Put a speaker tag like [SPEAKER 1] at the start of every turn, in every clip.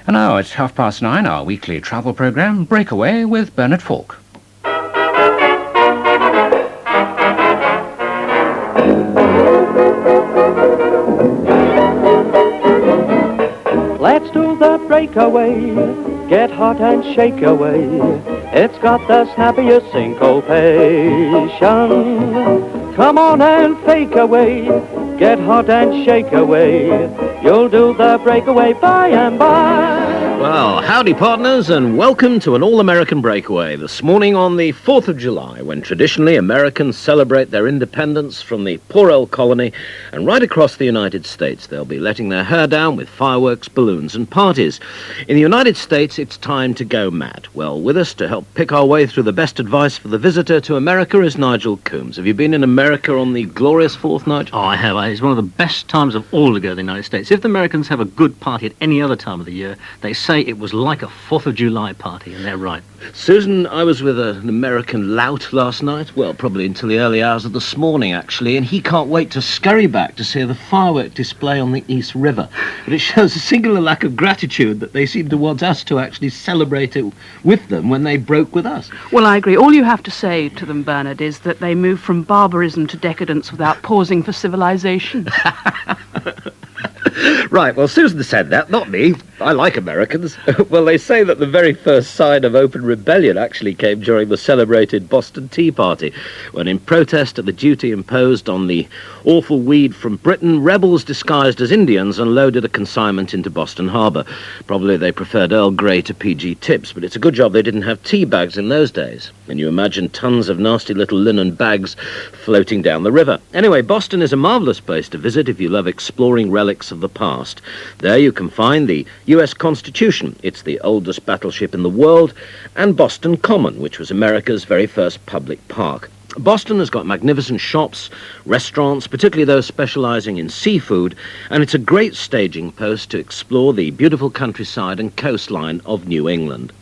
[SPEAKER 1] And now it's 9:30, our weekly travel programme, Breakaway with Barnard Falk.
[SPEAKER 2] Let's do the breakaway, get hot and shake away. It's got the snappiest syncopation. Come on and fake away, get hot and shake away. You'll do the breakaway by and by.
[SPEAKER 3] Well, howdy partners, and welcome to an all-American breakaway this morning on the 4th of July, when traditionally Americans celebrate their independence from the poor old colony, and right across the United States they'll be letting their hair down with fireworks, balloons and parties. In the United States it's time to go mad. Well, with us to help pick our way through the best advice for the visitor to America is Nigel Coombs. Have you been in America on the glorious 4th, Nigel?
[SPEAKER 4] Oh, I have. It's one of the best times of all to go to the United States. If the Americans have a good party at any other time of the year, they say it was like a 4th of July party, and they're right.
[SPEAKER 3] Susan, I was with an American lout last night, well, probably until the early hours of this morning, actually, and he can't wait to scurry back to see the firework display on the East River. But it shows a singular lack of gratitude that they seem to want us to actually celebrate it with them when they broke with us.
[SPEAKER 5] Well, I agree. All you have to say to them, Bernard, is that they move from barbarism to decadence without pausing for civilization.
[SPEAKER 3] Right, well, Susan said that, not me. I like Americans. Well, they say that the very first sign of open rebellion actually came during the celebrated Boston Tea Party, when in protest at the duty imposed on the awful weed from Britain, rebels disguised as Indians unloaded a consignment into Boston Harbour. Probably they preferred Earl Grey to PG Tips, but it's a good job they didn't have tea bags in those days. And you imagine tons of nasty little linen bags floating down the river. Anyway, Boston is a marvellous place to visit if you love exploring relics of the past. There you can find the US Constitution, it's the oldest battleship in the world, and Boston Common, which was America's very first public park. Boston has got magnificent shops, restaurants, particularly those specialising in seafood, and it's a great staging post to explore the beautiful countryside and coastline of New England.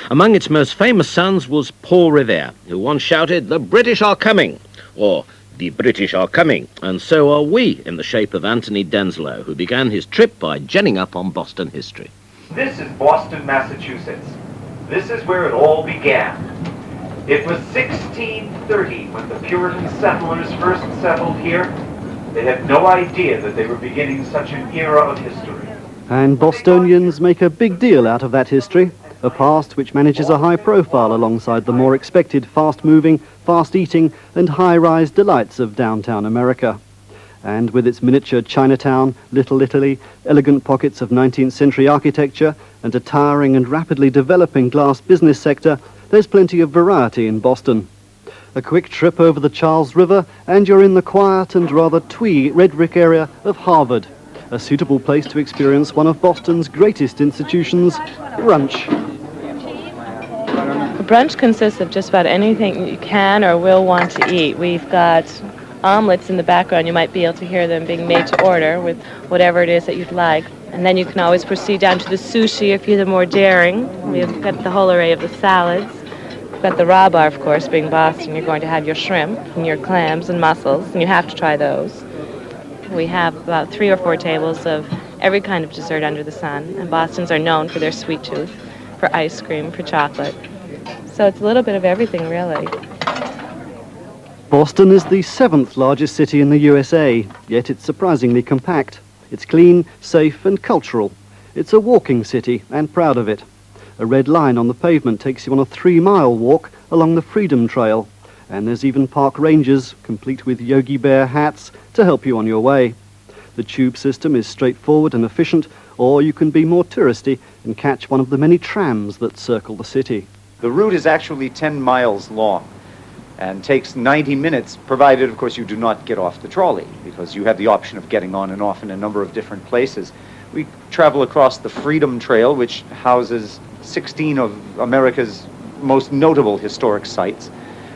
[SPEAKER 3] Among its most famous sons was Paul Revere, who once shouted, "The British are coming," or "The British are coming," and so are we, in the shape of Anthony Denselow, who began his trip by jenning up on Boston history.
[SPEAKER 6] This is Boston, Massachusetts. This is where it all began. It was 1630 when the Puritan settlers first settled here. They had no idea that they were beginning such an era of history.
[SPEAKER 2] And Bostonians make a big deal out of that history, a past which manages a high profile alongside the more expected fast-moving, fast-eating and high-rise delights of downtown America. And with its miniature Chinatown, Little Italy, elegant pockets of 19th century architecture and a towering and rapidly developing glass business sector, there's plenty of variety in Boston. A quick trip over the Charles River and you're in the quiet and rather twee red brick area of Harvard, a suitable place to experience one of Boston's greatest institutions, brunch.
[SPEAKER 7] Brunch consists of just about anything you can or will want to eat. We've got omelets in the background. You might be able to hear them being made to order with whatever it is that you'd like. And then you can always proceed down to the sushi if you're the more daring. We've got the whole array of the salads. We've got the raw bar, of course, being Boston. You're going to have your shrimp and your clams and mussels, and you have to try those. We have about 3 or 4 tables of every kind of dessert under the sun. And Bostons are known for their sweet tooth, for ice cream, for chocolate. So it's a little bit of everything, really.
[SPEAKER 2] Boston is the 7th largest city in the USA, yet it's surprisingly compact. It's clean, safe and cultural. It's a walking city, and proud of it. A red line on the pavement takes you on a 3-mile walk along the Freedom Trail, and there's even park rangers, complete with Yogi Bear hats, to help you on your way. The tube system is straightforward and efficient, or you can be more touristy and catch one of the many trams that circle the city.
[SPEAKER 8] The route is actually 10 miles long and takes 90 minutes, provided, of course, you do not get off the trolley, because you have the option of getting on and off in a number of different places. We travel across the Freedom Trail, which houses 16 of America's most notable historic sites.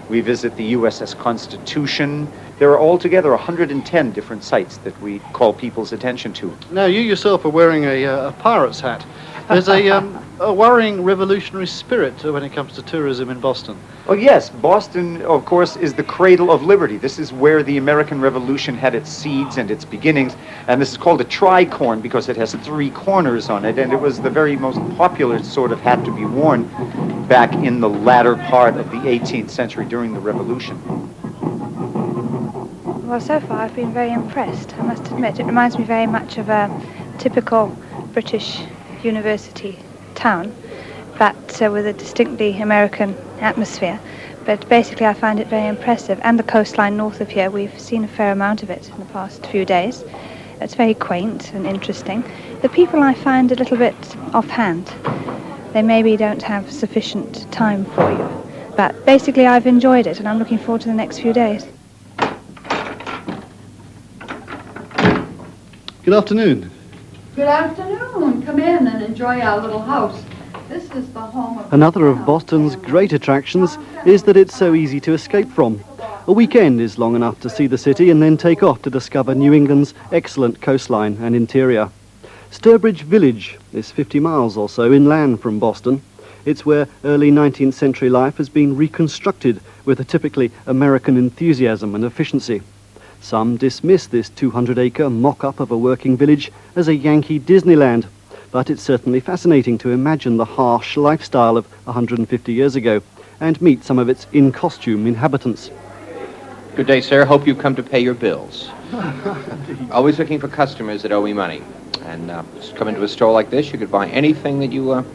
[SPEAKER 8] We visit the USS Constitution. There are altogether 110 different sites that we call people's attention to.
[SPEAKER 9] Now, you yourself are wearing a pirate's hat. There's a
[SPEAKER 2] a worrying revolutionary spirit when it comes to tourism in Boston.
[SPEAKER 8] Oh yes, Boston, of course, is the cradle of liberty. This is where the American Revolution had its seeds and its beginnings, and this is called a tricorn because it has 3 corners on it, and it was the very most popular sort of hat to be worn back in the latter part of the 18th century during the Revolution.
[SPEAKER 9] Well, so far I've been very impressed, I must admit. It reminds me very much of a typical British university town, but with a distinctly American atmosphere. But basically I find it very impressive, and the coastline north of here, we've seen a fair amount of it in the past few days. It's very quaint and interesting. The people I find a little bit offhand. They maybe don't have sufficient time for you. But basically I've enjoyed it, and I'm looking forward to the next few days.
[SPEAKER 2] Good afternoon.
[SPEAKER 10] Good afternoon. Come in and enjoy our little house. This is the home of...
[SPEAKER 2] Another of Boston's great attractions is that it's so easy to escape from. A weekend is long enough to see the city and then take off to discover New England's excellent coastline and interior. Sturbridge Village is 50 miles or so inland from Boston. It's where early 19th century life has been reconstructed with a typically American enthusiasm and efficiency. Some dismiss this 200-acre mock-up of a working village as a Yankee Disneyland, but it's certainly fascinating to imagine the harsh lifestyle of 150 years ago and meet some of its in-costume inhabitants.
[SPEAKER 11] Good day, sir. Hope you've come to pay your bills. Always looking for customers that owe me money. And just come into a store like this, you could buy anything that you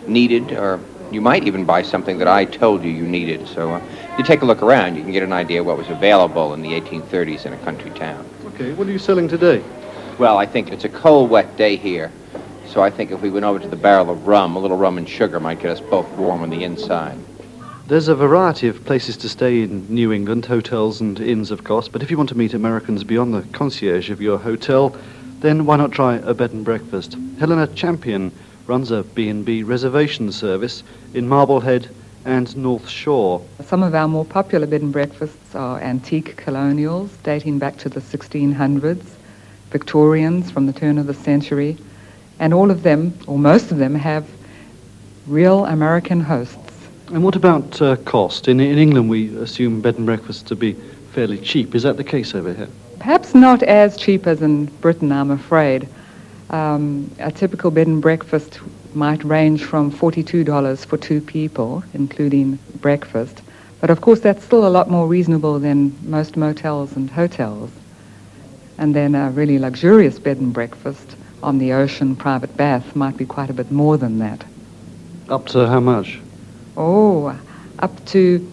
[SPEAKER 11] needed, or you might even buy something that I told you needed. So if you take a look around, you can get an idea what was available in the 1830s in a country town.
[SPEAKER 2] Okay, what are you selling today?
[SPEAKER 11] Well, I think it's a cold, wet day here. So I think if we went over to the barrel of rum, a little rum and sugar might get us both warm on the inside.
[SPEAKER 2] There's a variety of places to stay in New England, hotels and inns, of course, but if you want to meet Americans beyond the concierge of your hotel, then why not try a bed and breakfast? Helena Champion runs a B&B reservation service in Marblehead and North Shore.
[SPEAKER 12] Some of our more popular bed and breakfasts are antique colonials dating back to the 1600s, Victorians from the turn of the century, and all of them, or most of them, have real American hosts.
[SPEAKER 2] And what about cost? In England we assume bed and breakfast to be fairly cheap. Is that the case over here?
[SPEAKER 12] Perhaps not as cheap as in Britain, I'm afraid. A typical bed and breakfast might range from $42 for 2 people, including breakfast. But of course that's still a lot more reasonable than most motels and hotels. And then a really luxurious bed and breakfast on the ocean, private bath, might be quite a bit more than that.
[SPEAKER 2] Up to how much?
[SPEAKER 12] Oh, up to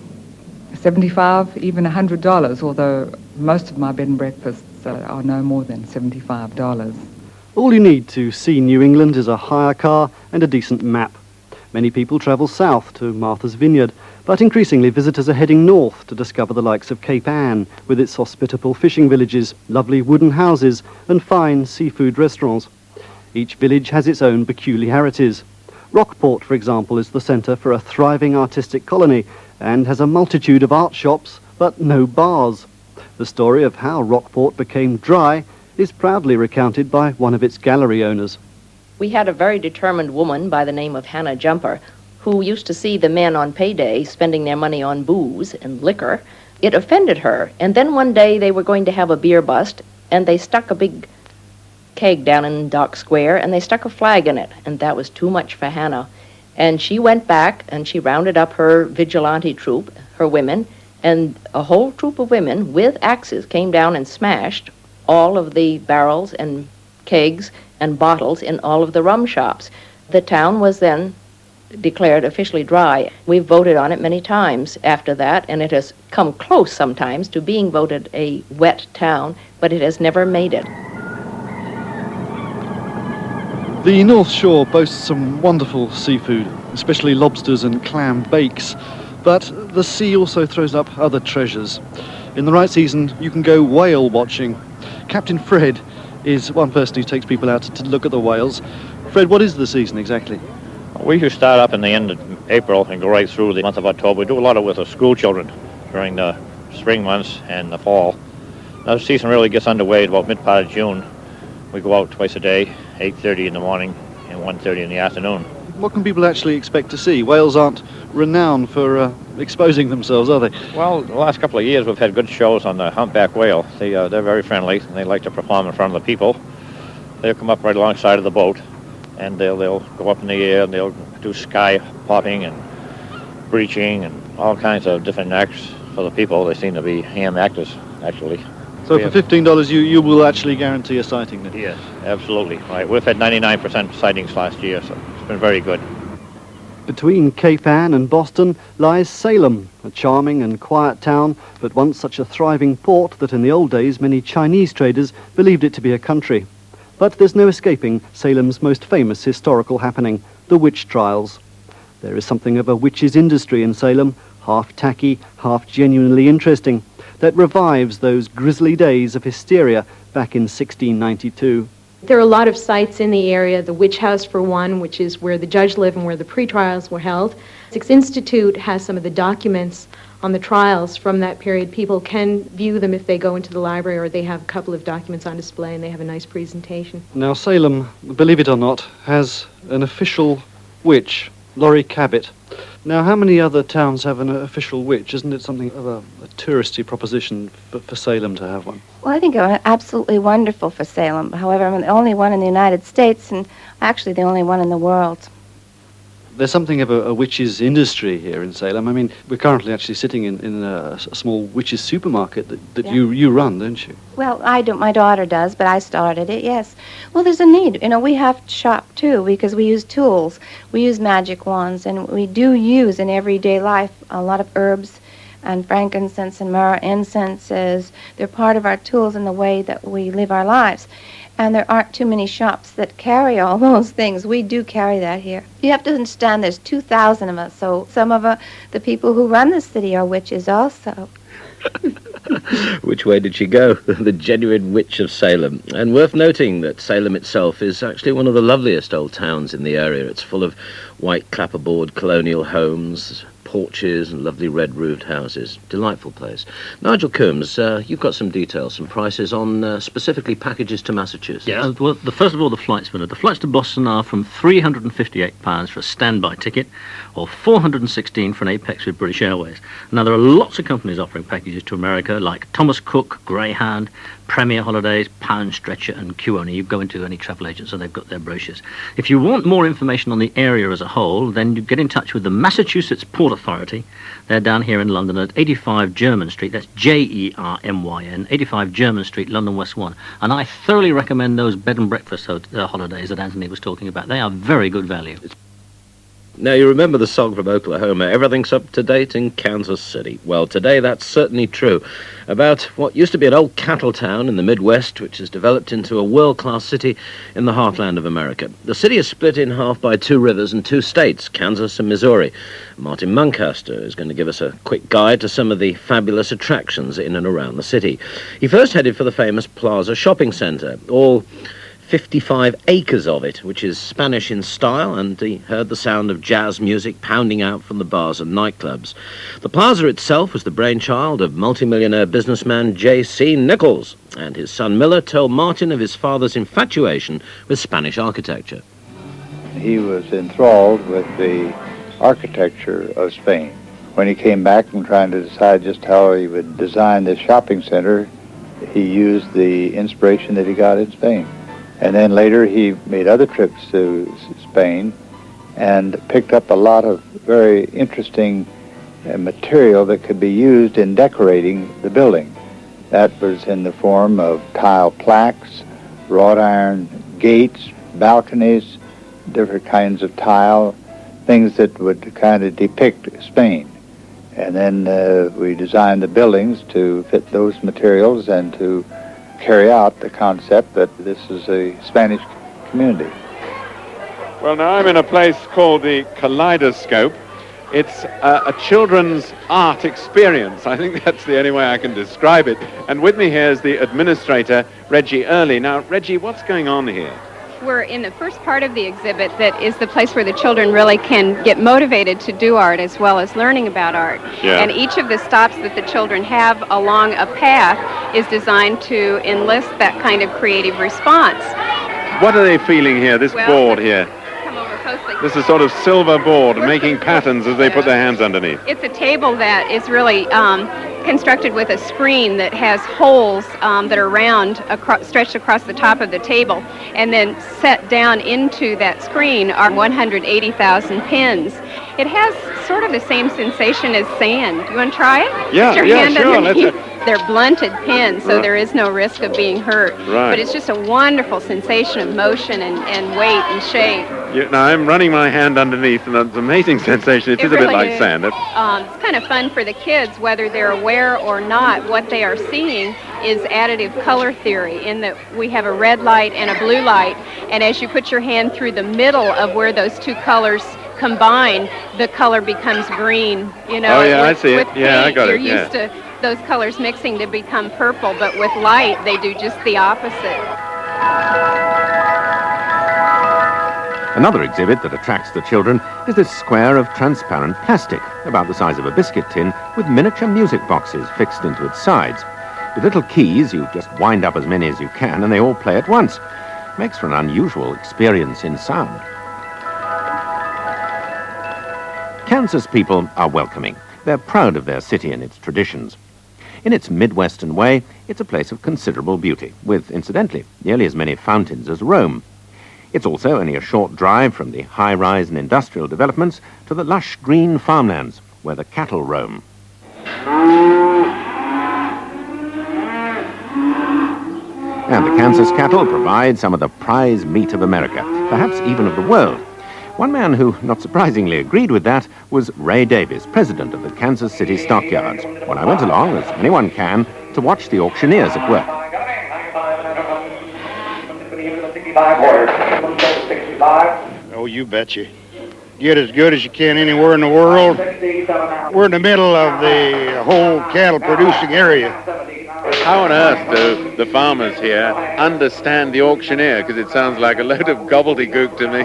[SPEAKER 12] $75, even $100, although most of my bed and breakfasts are no more than $75.
[SPEAKER 2] All you need to see New England is a hire car and a decent map. Many people travel south to Martha's Vineyard, but increasingly visitors are heading north to discover the likes of Cape Ann, with its hospitable fishing villages, lovely wooden houses, and fine seafood restaurants. Each village has its own peculiarities. Rockport, for example, is the centre for a thriving artistic colony and has a multitude of art shops, but no bars. The story of how Rockport became dry is proudly recounted by one of its gallery owners.
[SPEAKER 13] We had a very determined woman by the name of Hannah Jumper who used to see the men on payday spending their money on booze and liquor. It offended her, and then one day they were going to have a beer bust, and they stuck a big keg down in Dock Square, and they stuck a flag in it, and that was too much for Hannah. And she went back and she rounded up her vigilante troop, her women, and a whole troop of women with axes came down and smashed all of the barrels and kegs and bottles in all of the rum shops. The town was then declared officially dry. We've voted on it many times after that, and it has come close sometimes to being voted a wet town, but it has never made it.
[SPEAKER 2] The North Shore boasts some wonderful seafood, especially lobsters and clam bakes, but the sea also throws up other treasures. In the right season, you can go whale watching. Captain Fred is one person who takes people out to look at the whales. Fred, what is the season exactly?
[SPEAKER 14] We usually start up in the end of April and go right through the month of October. We do a lot of with the school children during the spring months and the fall. Now the season really gets underway at about mid-part of June. We go out twice a day, 8:30 in the morning, and and 1:30 in the afternoon.
[SPEAKER 2] What can people actually expect to see? Wales aren't renowned for exposing themselves, are they?
[SPEAKER 14] Well, the last couple of years we've had good shows on the humpback whale. They're very friendly, and they like to perform in front of the people. They'll come up right alongside of the boat, and they'll go up in the air, and they'll do sky popping and breaching and all kinds of different acts for the people. They seem to be ham actors, actually.
[SPEAKER 2] So for $15, you will actually guarantee a sighting then?
[SPEAKER 14] Yes, absolutely. Right. We've had 99% sightings last year, so it's been very good.
[SPEAKER 2] Between Cape Ann and Boston lies Salem, a charming and quiet town, but once such a thriving port that in the old days many Chinese traders believed it to be a country. But there's no escaping Salem's most famous historical happening, the witch trials. There is something of a witch's industry in Salem, half tacky, half genuinely interesting, that revives those grisly days of hysteria back in 1692.
[SPEAKER 15] There are a lot of sites in the area, the Witch House for one, which is where the judge lived and where the pre-trials were held. Six Institute has some of the documents on the trials from that period. People can view them if they go into the library, or they have a couple of documents on display and they have a nice presentation.
[SPEAKER 2] Now Salem, believe it or not, has an official witch, Laurie Cabot. Now, how many other towns have an official witch? Isn't it something of a touristy proposition for Salem to have one?
[SPEAKER 16] Well, I think it's absolutely wonderful for Salem. However, I'm the only one in the United States and actually the only one in the world.
[SPEAKER 2] There's something of a witches industry here in Salem. I mean, we're currently actually sitting in a small witches supermarket that
[SPEAKER 16] Yeah.
[SPEAKER 2] you run, don't you?
[SPEAKER 16] Well, I don't. My daughter does, but I started it, yes. Well, there's a need. You know, we have to shop, too, because we use tools. We use magic wands, and we do use in everyday life a lot of herbs and frankincense and myrrh, incenses. They're part of our tools in the way that we live our lives. And there aren't too many shops that carry all those things. We do carry that here. You have to understand there's 2,000 of us, so some of the people who run the city are witches also.
[SPEAKER 3] Which way did she go? The genuine witch of Salem. And worth noting that Salem itself is actually one of the loveliest old towns in the area. It's full of white clapperboard colonial homes, porches and lovely red-roofed houses. Delightful place. Nigel Coombs, you've got some details, some prices on specifically packages to Massachusetts.
[SPEAKER 4] Yeah, well, first of all, the flights, Bernard. The flights to Boston are from £358 for a standby ticket, or $416 for an Apex with British Airways. Now, there are lots of companies offering packages to America, like Thomas Cook, Greyhound, Premier Holidays, Pound Stretcher and QONI. You go into any travel agent, so they've got their brochures. If you want more information on the area as a whole, then you get in touch with the Massachusetts Port Authority. They're down here in London at 85 Jermyn Street. That's Jermyn, 85 Jermyn Street, London West 1. And I thoroughly recommend those bed and breakfast holidays that Anthony was talking about. They are very good value.
[SPEAKER 3] Now, you remember the song from Oklahoma, everything's up to date in Kansas City. Well, today that's certainly true. About what used to be an old cattle town in the Midwest, which has developed into a world-class city in the heartland of America. The city is split in half by 2 rivers and 2 states, Kansas and Missouri. Martin Muncaster is going to give us a quick guide to some of the fabulous attractions in and around the city. He first headed for the famous Plaza Shopping Center, all 55 acres of it, which is Spanish in style, and he heard the sound of jazz music pounding out from the bars and nightclubs. The plaza itself was the brainchild of multimillionaire businessman J.C. Nichols, and his son Miller told Martin of his father's infatuation with Spanish architecture.
[SPEAKER 17] He was enthralled with the architecture of Spain. When he came back from trying to decide just how he would design this shopping center, he used the inspiration that he got in Spain. And then later he made other trips to Spain and picked up a lot of very interesting material that could be used in decorating the building. That was in the form of tile plaques, wrought iron gates, balconies, different kinds of tile, things that would kind of depict Spain. And then we designed the buildings to fit those materials and to carry out the concept that this is a Spanish community.
[SPEAKER 18] Well, now I'm in a place called the Kaleidoscope. It's a children's art experience. I think that's the only way I can describe it. And with me here is the administrator, Reggie Early. Now, Reggie, what's going on here?
[SPEAKER 19] We're in the first part of the exhibit that is the place where the children really can get motivated to do art as well as learning about art.
[SPEAKER 18] Yeah.
[SPEAKER 19] And each of the stops that the children have along a path is designed to enlist that kind of creative response.
[SPEAKER 18] What are they feeling here, this
[SPEAKER 19] Well,
[SPEAKER 18] board here?
[SPEAKER 19] closely.
[SPEAKER 18] This is sort of silver board making patterns as they put their hands underneath.
[SPEAKER 19] It's a table that is really constructed with a screen that has holes that are round, stretched across the top of the table, and then set down into that screen are 180,000 pins. It has sort of the same sensation as sand. You want to try it?
[SPEAKER 18] Yeah,
[SPEAKER 19] Put your
[SPEAKER 18] yeah,
[SPEAKER 19] hand
[SPEAKER 18] sure.
[SPEAKER 19] underneath. They're blunted pins, so
[SPEAKER 18] Right.
[SPEAKER 19] there is no risk of being hurt.
[SPEAKER 18] Right.
[SPEAKER 19] But it's just a wonderful sensation of motion and weight and shape.
[SPEAKER 18] Yeah, now I'm running my hand underneath, and it's an amazing sensation. It is a bit
[SPEAKER 19] really
[SPEAKER 18] like
[SPEAKER 19] is.
[SPEAKER 18] sand.
[SPEAKER 19] It's kind of fun for the kids, whether they're aware or not. What they are seeing is additive color theory, in that we have a red light and a blue light, and as you put your hand through the middle of where those two colors combine, the color becomes green. You know,
[SPEAKER 18] Oh, yeah, I
[SPEAKER 19] with-
[SPEAKER 18] see it.
[SPEAKER 19] with
[SPEAKER 18] Yeah, I
[SPEAKER 19] paint,
[SPEAKER 18] got it,
[SPEAKER 19] You're used to those colors mixing to become purple, but with light, they do just the opposite.
[SPEAKER 3] Another exhibit that attracts the children is this square of transparent plastic, about the size of a biscuit tin, with miniature music boxes fixed into its sides. With little keys, you just wind up as many as you can, and they all play at once. Makes for an unusual experience in sound. Kansas people are welcoming. They're proud of their city and its traditions. In its Midwestern way, it's a place of considerable beauty, with, incidentally, nearly as many fountains as Rome. It's also only a short drive from the high-rise and industrial developments to the lush green farmlands, where the cattle roam. And the Kansas cattle provide some of the prize meat of America, perhaps even of the world. One man who, not surprisingly, agreed with that was Ray Davis, president of the Kansas City Stockyards, when I went along, as anyone can, to watch the auctioneers at work.
[SPEAKER 20] Oh, you betcha. Get as good as you can anywhere in the world. We're in the middle of the whole cattle producing area.
[SPEAKER 18] How on earth do the farmers here understand the auctioneer? Because it sounds like a load of gobbledygook to me.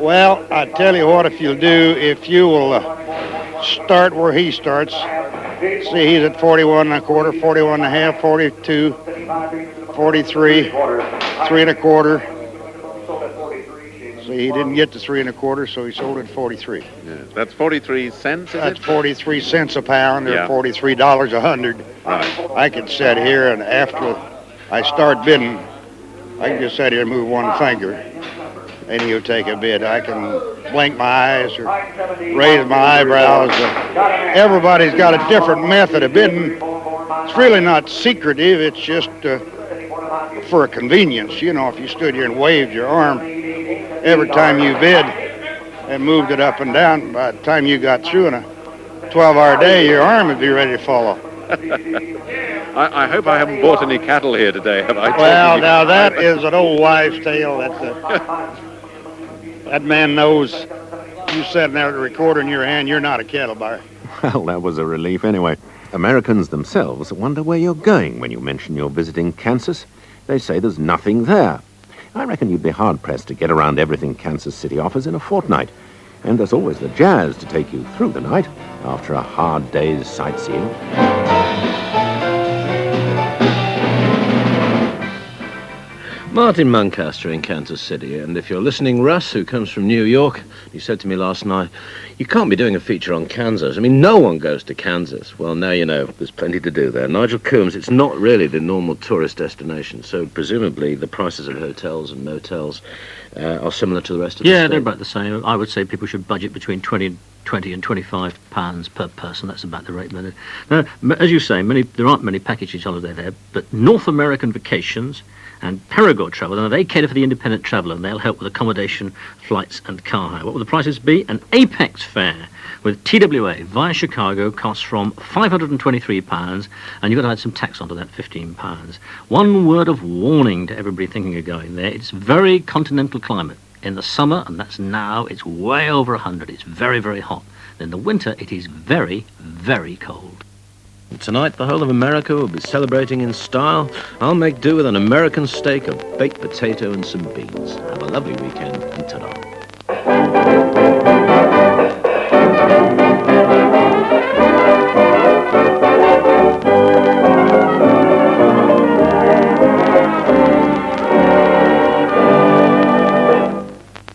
[SPEAKER 20] Well, I tell you what, if you'll do, if you will start where he starts. See, he's at 41 and a quarter, 41 and a half, 42, 43, 3 and a quarter. See, he didn't get to 3 and a quarter, so he sold it 43.
[SPEAKER 18] Yeah, that's 43 cents, is
[SPEAKER 20] That's
[SPEAKER 18] it?
[SPEAKER 20] 43 cents a pound, or
[SPEAKER 18] Yeah.
[SPEAKER 20] $43 a hundred.
[SPEAKER 18] Right.
[SPEAKER 20] I could sit here, and after I start bidding, I can just sit here and move one finger, and he'll take a bid. I can blink my eyes or raise my eyebrows. Everybody's got a different method of bidding. It's really not secretive. It's just for a convenience. You know, if you stood here and waved your arm every time you bid and moved it up and down, by the time you got through in a 12-hour day, your arm would be ready to fall off.
[SPEAKER 18] I hope I haven't bought any cattle here today, have I?
[SPEAKER 20] Well, now that is an old wives' tale. That man knows. You sitting there with a recorder in your hand, you're not a cattle buyer.
[SPEAKER 3] Well, that was a relief anyway. Americans themselves wonder where you're going when you mention you're visiting Kansas. They say there's nothing there. I reckon you'd be hard-pressed to get around everything Kansas City offers in a fortnight. And there's always the jazz to take you through the night after a hard day's sightseeing. Martin Muncaster in Kansas City, and if you're listening, Russ, who comes from New York, he said to me last night, you can't be doing a feature on Kansas. I mean, no one goes to Kansas. Well, now you know, there's plenty to do there. Nigel Coombs, it's not really the normal tourist destination, so presumably the prices of hotels and motels are similar to the rest of the state.
[SPEAKER 4] Yeah, they're about the same. I would say people should budget between 20 and 25 pounds per person. That's about the rate. Now, as you say, there aren't many packages holiday there, but North American Vacations and Perigord Travel, now they cater for the independent traveller, and they'll help with accommodation, flights and car hire. What will the prices be? An Apex fare with TWA via Chicago costs from £523, and you've got to add some tax onto that, £15. One word of warning to everybody thinking of going there: it's very continental climate. In the summer, and that's now, it's way over 100. It's very, very hot. In the winter, it is very, very cold.
[SPEAKER 3] Tonight, the whole of America will be celebrating in style. I'll make do with an American steak, a baked potato and some beans. Have a lovely weekend, and ta-da.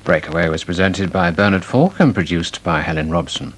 [SPEAKER 1] Breakaway was presented by Barnard Falk and produced by Helen Robson.